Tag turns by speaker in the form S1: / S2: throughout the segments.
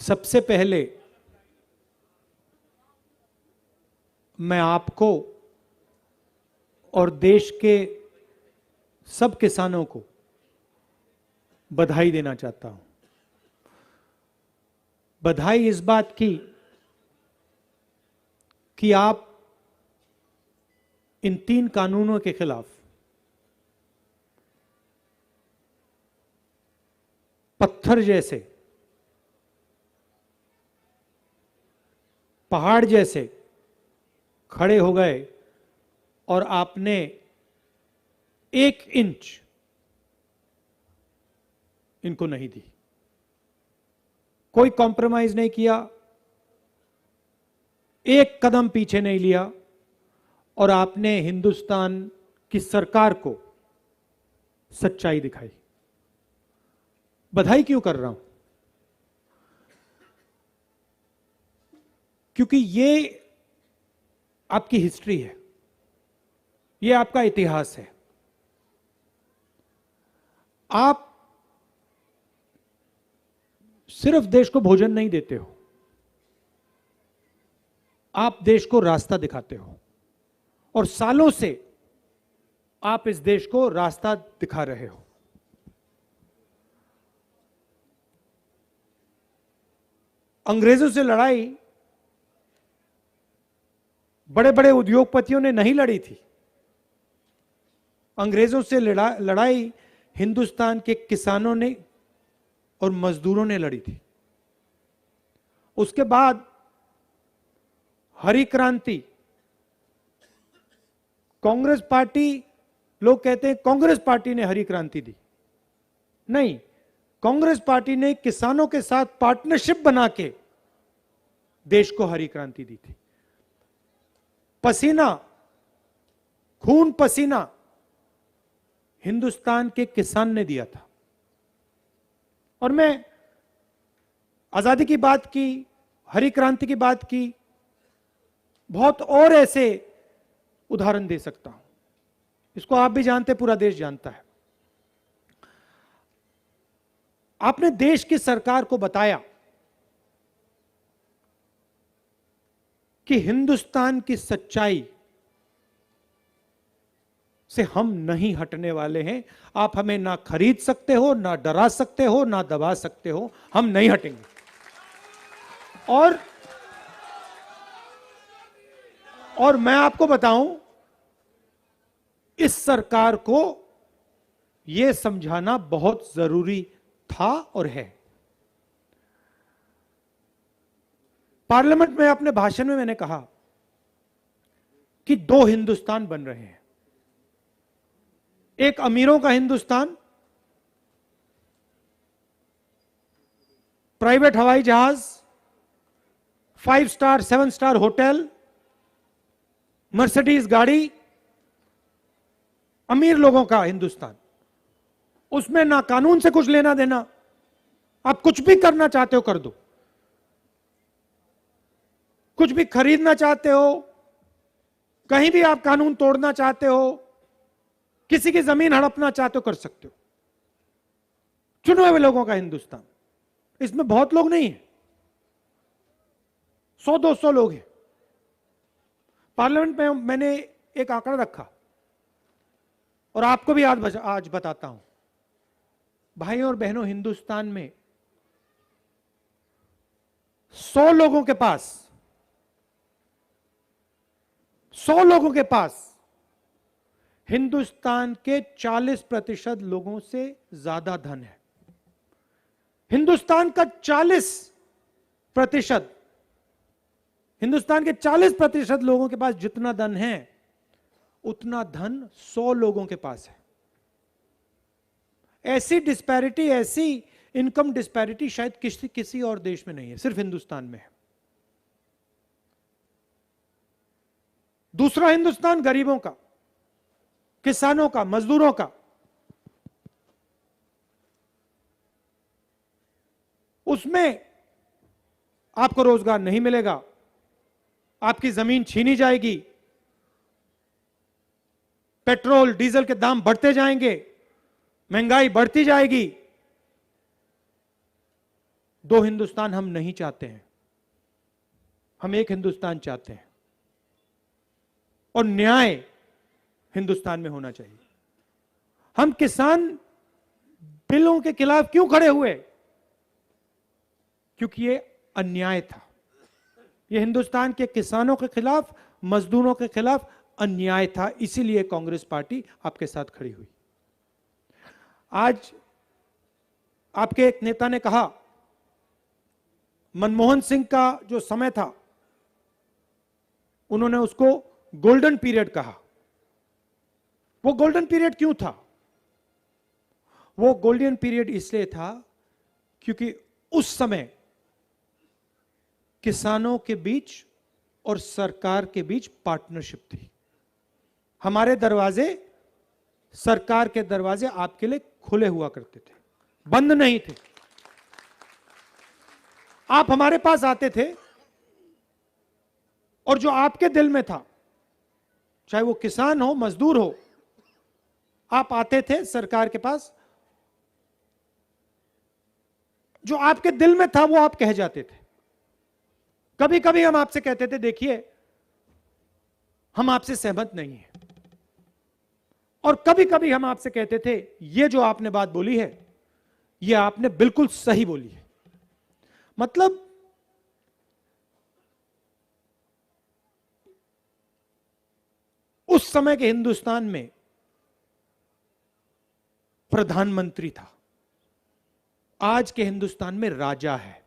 S1: सबसे पहले मैं आपको और देश के सब किसानों को बधाई देना चाहता हूं। बधाई इस बात की कि आप इन 3 कानूनों के खिलाफ पत्थर जैसे, पहाड़ जैसे खड़े हो गए और आपने 1 इंच इनको नहीं दी। कोई कॉम्प्रोमाइज नहीं किया, 1 कदम पीछे नहीं लिया और आपने हिंदुस्तान की सरकार को सच्चाई दिखाई। बधाई क्यों कर रहा हूं? क्योंकि ये आपकी हिस्ट्री है, ये आपका इतिहास है। आप सिर्फ देश को भोजन नहीं देते हो, आप देश को रास्ता दिखाते हो और सालों से आप इस देश को रास्ता दिखा रहे हो। अंग्रेजों से लड़ाई बड़े बड़े उद्योगपतियों ने नहीं लड़ी थी। अंग्रेजों से लड़ाई हिंदुस्तान के किसानों ने और मजदूरों ने लड़ी थी। उसके बाद हरी क्रांति, कांग्रेस पार्टी, लोग कहते हैं कांग्रेस पार्टी ने हरी क्रांति दी। नहीं, कांग्रेस पार्टी ने किसानों के साथ पार्टनरशिप बना के देश को हरी क्रांति दी थी। पसीना, खून पसीना हिंदुस्तान के किसान ने दिया था। और मैं आजादी की बात की, हरी क्रांति की बात की, बहुत और ऐसे उदाहरण दे सकता हूं। इसको आप भी जानते, पूरा देश जानता है। आपने देश की सरकार को बताया कि हिंदुस्तान की सच्चाई से हम नहीं हटने वाले हैं। आप हमें ना खरीद सकते हो, ना डरा सकते हो, ना दबा सकते हो, हम नहीं हटेंगे। और मैं आपको बताऊं, इस सरकार को यह समझाना बहुत जरूरी था और है। पार्लियामेंट में अपने भाषण में मैंने कहा कि 2 हिंदुस्तान बन रहे हैं। एक अमीरों का हिंदुस्तान, प्राइवेट हवाई जहाज, 5 स्टार 7 स्टार होटल, मर्सिडीज गाड़ी, अमीर लोगों का हिंदुस्तान। उसमें ना कानून से कुछ लेना देना, आप कुछ भी करना चाहते हो कर दो, कुछ भी खरीदना चाहते हो, कहीं भी आप कानून तोड़ना चाहते हो, किसी की जमीन हड़पना चाहते हो, कर सकते हो। चुने हुए लोगों का हिंदुस्तान। इसमें बहुत लोग नहीं है, 100-200 लोग हैं। पार्लियामेंट में मैंने एक आंकड़ा रखा और आपको भी आज बताता हूं। भाइयों और बहनों, हिंदुस्तान में 100 लोगों के पास हिंदुस्तान के 40% लोगों से ज्यादा धन है। हिंदुस्तान के 40% लोगों के पास जितना धन है, उतना धन 100 लोगों के पास है। ऐसी डिस्पैरिटी, ऐसी इनकम डिस्पैरिटी शायद किसी और देश में नहीं है, सिर्फ हिंदुस्तान में है। दूसरा हिंदुस्तान गरीबों का, किसानों का, मजदूरों का। उसमें आपको रोजगार नहीं मिलेगा, आपकी जमीन छीनी जाएगी, पेट्रोल डीजल के दाम बढ़ते जाएंगे, महंगाई बढ़ती जाएगी। दो हिंदुस्तान हम नहीं चाहते हैं, हम एक हिंदुस्तान चाहते हैं और न्याय हिंदुस्तान में होना चाहिए। हम किसान बिलों के खिलाफ क्यों खड़े हुए? क्योंकि ये अन्याय था, ये हिंदुस्तान के किसानों के खिलाफ, मजदूरों के खिलाफ अन्याय था, इसीलिए कांग्रेस पार्टी आपके साथ खड़ी हुई। आज आपके एक नेता ने कहा मनमोहन सिंह का जो समय था उन्होंने उसको गोल्डन पीरियड कहा। वो गोल्डन पीरियड क्यों था? वो गोल्डन पीरियड इसलिए था क्योंकि उस समय किसानों के बीच और सरकार के बीच पार्टनरशिप थी। हमारे दरवाजे, सरकार के दरवाजे आपके लिए खुले हुआ करते थे, बंद नहीं थे। आप हमारे पास आते थे और जो आपके दिल में था, चाहे वो किसान हो, मजदूर हो, आप आते थे सरकार के पास, जो आपके दिल में था वो आप कह जाते थे। कभी कभी हम आपसे कहते थे देखिए हम आपसे सहमत नहीं हैं, और कभी कभी हम आपसे कहते थे ये जो आपने बात बोली है ये आपने बिल्कुल सही बोली है। मतलब उस समय के हिंदुस्तान में प्रधानमंत्री था, आज के हिंदुस्तान में राजा है।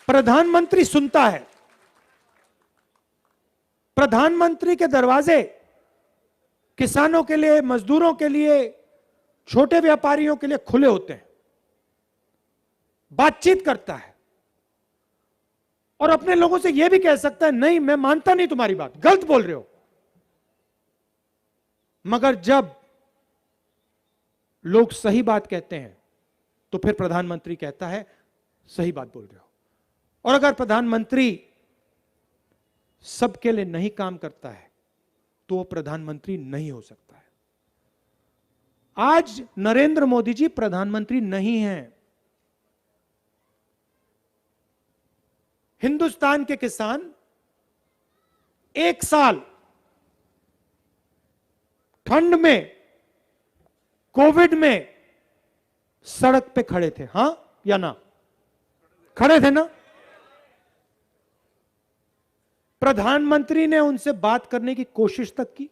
S1: प्रधानमंत्री सुनता है, प्रधानमंत्री के दरवाजे किसानों के लिए, मजदूरों के लिए, छोटे व्यापारियों के लिए खुले होते हैं, बातचीत करता है और अपने लोगों से यह भी कह सकता है नहीं मैं मानता नहीं तुम्हारी बात, गलत बोल रहे हो। मगर जब लोग सही बात कहते हैं तो फिर प्रधानमंत्री कहता है सही बात बोल रहे हो। और अगर प्रधानमंत्री सबके लिए नहीं काम करता है तो वो प्रधानमंत्री नहीं हो सकता है। आज नरेंद्र मोदी जी प्रधानमंत्री नहीं हैं। हिंदुस्तान के किसान एक साल ठंड में, कोविड में सड़क पे खड़े थे, हां या ना? खड़े थे ना? प्रधानमंत्री ने उनसे बात करने की कोशिश तक की।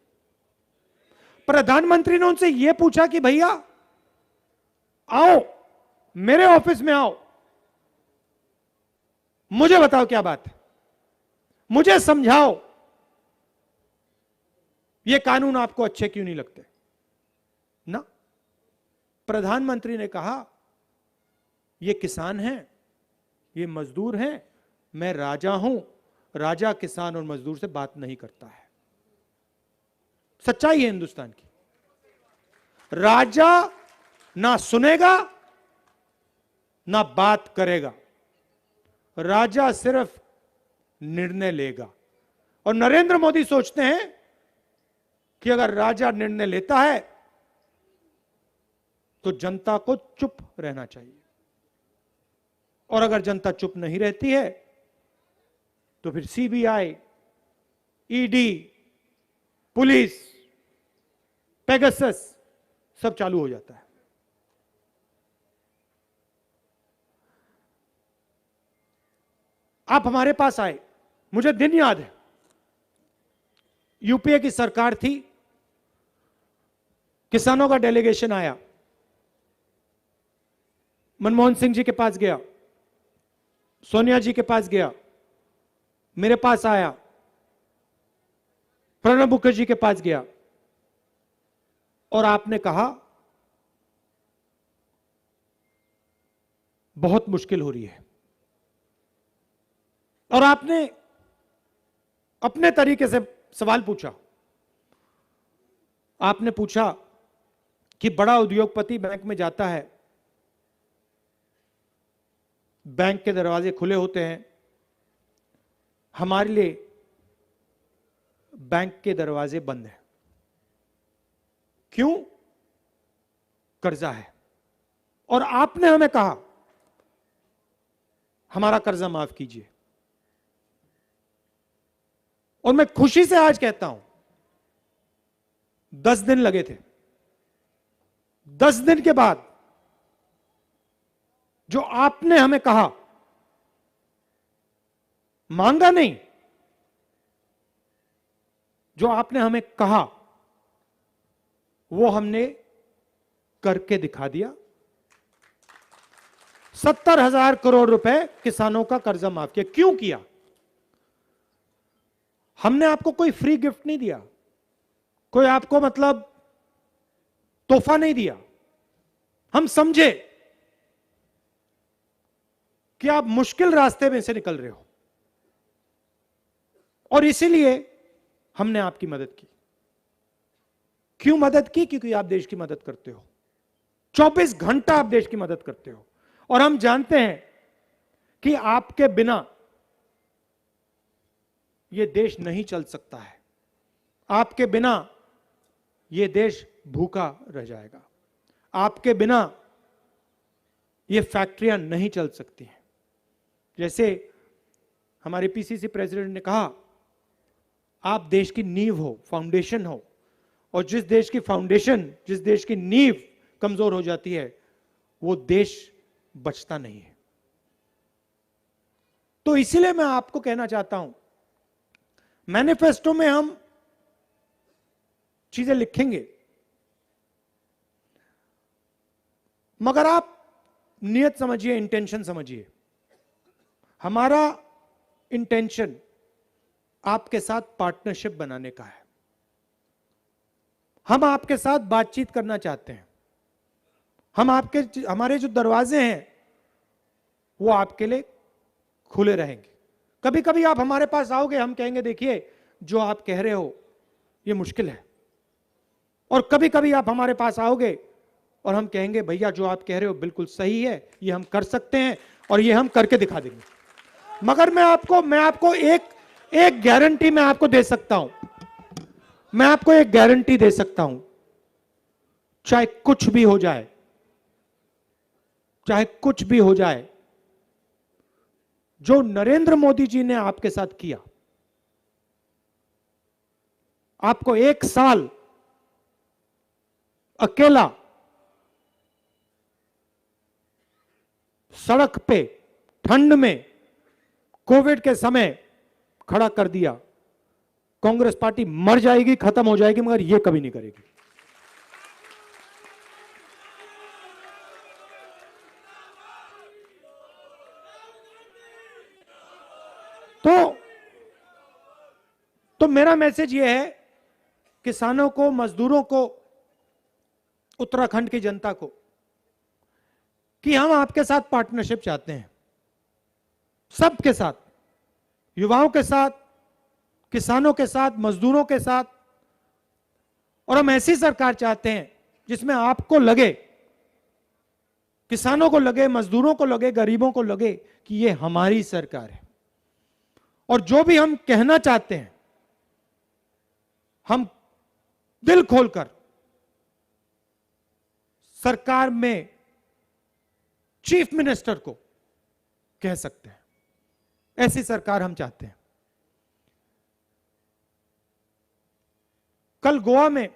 S1: प्रधानमंत्री ने उनसे यह पूछा कि भैया आओ मेरे ऑफिस में आओ, मुझे बताओ क्या बात है, मुझे समझाओ ये कानून आपको अच्छे क्यों नहीं लगते ना? प्रधानमंत्री ने कहा ये किसान हैं, ये मजदूर हैं, मैं राजा हूं, राजा किसान और मजदूर से बात नहीं करता है। सच्चाई है हिंदुस्तान की। राजा ना सुनेगा ना बात करेगा, राजा सिर्फ निर्णय लेगा। और नरेंद्र मोदी सोचते हैं कि अगर राजा निर्णय लेता है तो जनता को चुप रहना चाहिए, और अगर जनता चुप नहीं रहती है तो फिर सीबीआई, ईडी, पुलिस, पेगासस सब चालू हो जाता है। आप हमारे पास आए, मुझे दिन याद है, यूपीए की सरकार थी, किसानों का डेलीगेशन आया, मनमोहन सिंह जी के पास गया, सोनिया जी के पास गया, मेरे पास आया, प्रणब मुखर्जी के पास गया, और आपने कहा बहुत मुश्किल हो रही है। और आपने अपने तरीके से सवाल पूछा। आपने पूछा कि बड़ा उद्योगपति बैंक में जाता है, बैंक के दरवाजे खुले होते हैं, हमारे लिए बैंक के दरवाजे बंद हैं, क्यों? कर्जा है। और आपने हमें कहा हमारा कर्जा माफ कीजिए, और मैं खुशी से आज कहता हूं 10 दिन लगे थे, 10 दिन के बाद जो आपने हमें कहा, मांगा नहीं, जो आपने हमें कहा वो हमने करके दिखा दिया। 70,000 करोड़ रुपए किसानों का कर्जा माफ किया। क्यों किया? हमने आपको कोई फ्री गिफ्ट नहीं दिया, कोई आपको मतलब तोहफा नहीं दिया। हम समझे कि आप मुश्किल रास्ते में से निकल रहे हो और इसीलिए हमने आपकी मदद की। क्यों मदद की? क्योंकि आप देश की मदद करते हो, 24 घंटा आप देश की मदद करते हो, और हम जानते हैं कि आपके बिना यह देश नहीं चल सकता है, आपके बिना यह देश भूखा रह जाएगा, आपके बिना यह फैक्ट्रियां नहीं चल सकती हैं। जैसे हमारे पीसीसी प्रेसिडेंट ने कहा, आप देश की नींव हो, फाउंडेशन हो, और जिस देश की फाउंडेशन, जिस देश की नींव कमजोर हो जाती है वो देश बचता नहीं है। तो इसलिए मैं आपको कहना चाहता हूं, मैनिफेस्टो में हम चीजें लिखेंगे, मगर आप नियत समझिए, इंटेंशन समझिए। हमारा इंटेंशन आपके साथ पार्टनरशिप बनाने का है। हम आपके साथ बातचीत करना चाहते हैं। हम हमारे जो दरवाजे हैं वो आपके लिए खुले रहेंगे। कभी कभी आप हमारे पास आओगे, हम कहेंगे देखिए जो आप कह रहे हो ये मुश्किल है, और कभी कभी आप हमारे पास आओगे और हम कहेंगे भैया जो आप कह रहे हो बिल्कुल सही है, ये हम कर सकते हैं और ये हम करके दिखा देंगे। मगर मैं आपको एक गारंटी मैं आपको दे सकता हूं, मैं आपको एक गारंटी दे सकता हूं, चाहे कुछ भी हो जाए, चाहे कुछ भी हो जाए, जो नरेंद्र मोदी जी ने आपके साथ किया, आपको 1 साल अकेला सड़क पे ठंड में कोविड के समय खड़ा कर दिया। कांग्रेस पार्टी मर जाएगी, खत्म हो जाएगी, मगर यह कभी नहीं करेगी। तो मेरा मैसेज यह है किसानों को, मजदूरों को, उत्तराखंड की जनता को, कि हम आपके साथ पार्टनरशिप चाहते हैं, सबके साथ, युवाओं के साथ, किसानों के साथ, मजदूरों के साथ, और हम ऐसी सरकार चाहते हैं जिसमें आपको लगे, किसानों को लगे, मजदूरों को लगे, गरीबों को लगे कि ये हमारी सरकार है। और जो भी हम कहना चाहते हैं हम दिल खोलकर सरकार में चीफ मिनिस्टर को कह सकते हैं। ऐसी सरकार हम चाहते हैं। कल गोवा में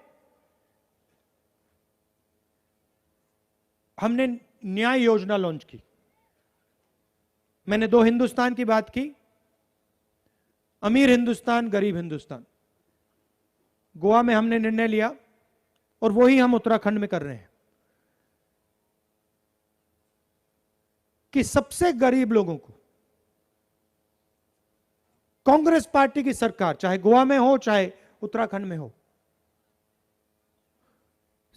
S1: हमने न्याय योजना लॉन्च की। मैंने 2 हिंदुस्तान की बात की, अमीर हिंदुस्तान, गरीब हिंदुस्तान। गोवा में हमने निर्णय लिया और वही हम उत्तराखंड में कर रहे हैं कि सबसे गरीब लोगों को कांग्रेस पार्टी की सरकार, चाहे गोवा में हो चाहे उत्तराखंड में हो,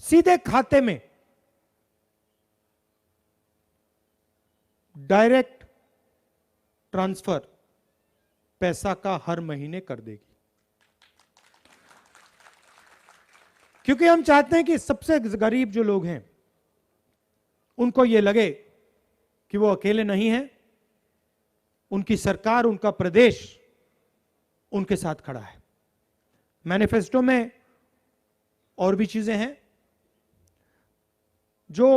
S1: सीधे खाते में डायरेक्ट ट्रांसफर पैसा का हर महीने कर देगी। क्योंकि हम चाहते हैं कि सबसे गरीब जो लोग हैं उनको यह लगे कि वो अकेले नहीं हैं, उनकी सरकार, उनका प्रदेश उनके साथ खड़ा है। मैनिफेस्टो में और भी चीजें हैं जो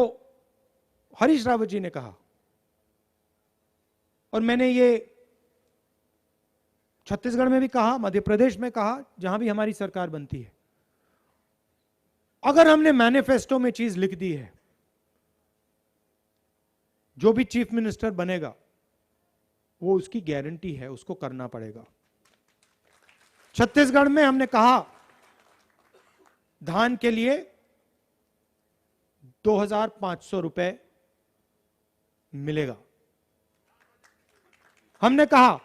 S1: हरीश रावत जी ने कहा, और मैंने ये छत्तीसगढ़ में भी कहा, मध्य प्रदेश में कहा, जहां भी हमारी सरकार बनती है, अगर हमने मैनिफेस्टो में चीज लिख दी है, जो भी चीफ मिनिस्टर बनेगा वो उसकी गारंटी है, उसको करना पड़ेगा। छत्तीसगढ़ में हमने कहा धान के लिए 2,500 रुपए मिलेगा। हमने कहा,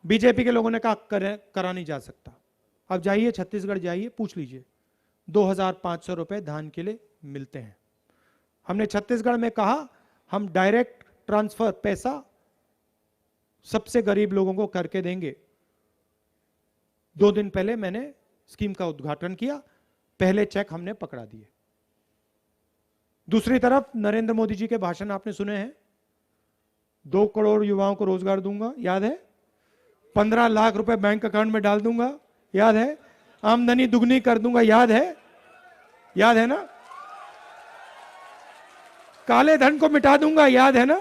S1: बीजेपी के लोगों ने कहा करा नहीं जा सकता। अब जाइए छत्तीसगढ़ जाइए, पूछ लीजिए, 2,500 रुपए धान के लिए मिलते हैं। हमने छत्तीसगढ़ में कहा हम डायरेक्ट ट्रांसफर पैसा सबसे गरीब लोगों को करके देंगे। 2 दिन पहले मैंने स्कीम का उद्घाटन किया, पहले चेक हमने पकड़ा दिए। दूसरी तरफ नरेंद्र मोदी जी के भाषण आपने सुने हैं, 2 करोड़ युवाओं को रोजगार दूंगा, याद है? 15 लाख रुपए बैंक अकाउंट में डाल दूंगा, याद है? आमदनी दुगनी कर दूंगा, याद है? याद है ना? काले धन को मिटा दूंगा, याद है ना?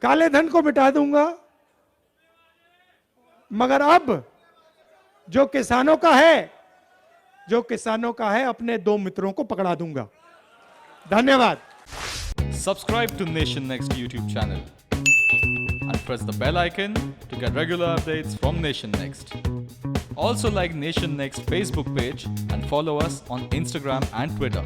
S1: काले धन को मिटा दूंगा। मगर अब जो किसानों का है अपने 2 मित्रों को पकड़ा दूंगा। धन्यवाद।
S2: Subscribe to Nation Next YouTube channel and press the bell icon to get regular updates from Nation Next. Also like Nation Next Facebook page and follow us on Instagram and Twitter.